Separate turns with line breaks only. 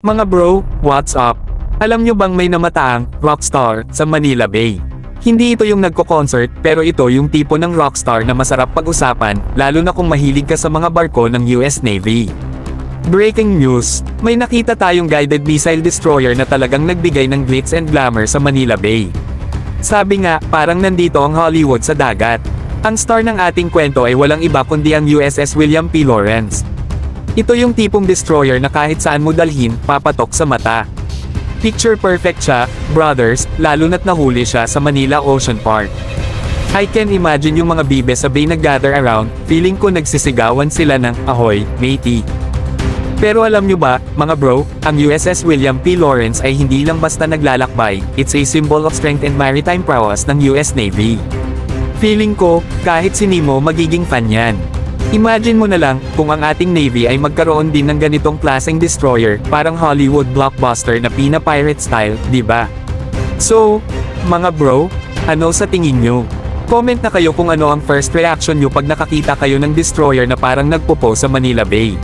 Mga bro, what's up? Alam nyo bang may namataang rockstar sa Manila Bay? Hindi ito yung nagko-concert, pero ito yung tipo ng rockstar na masarap pag-usapan, lalo na kung mahilig ka sa mga barko ng US Navy. Breaking news, may nakita tayong guided missile destroyer na talagang nagbigay ng glitz and glamour sa Manila Bay. Sabi nga, parang nandito ang Hollywood sa dagat. Ang star ng ating kwento ay walang iba kundi ang USS William P. Lawrence. Ito yung tipong destroyer na kahit saan mo dalhin, papatok sa mata. Picture perfect siya, brothers, lalo na't nahuli siya sa Manila Ocean Park. I can imagine yung mga bibe sa bay nag-gather around, feeling ko nagsisigawan sila ng, "Ahoy, matey." Pero alam nyo ba, mga bro, ang USS William P. Lawrence ay hindi lang basta naglalakbay, it's a symbol of strength and maritime prowess ng US Navy. Feeling ko, kahit si Nemo magiging fan yan. Imagine mo na lang, kung ang ating Navy ay magkaroon din ng ganitong klaseng destroyer, parang Hollywood blockbuster na pina-pirate style, di ba? So, mga bro, ano sa tingin nyo? Comment na kayo kung ano ang first reaction nyo pag nakakita kayo ng destroyer na parang nagpopo sa Manila Bay.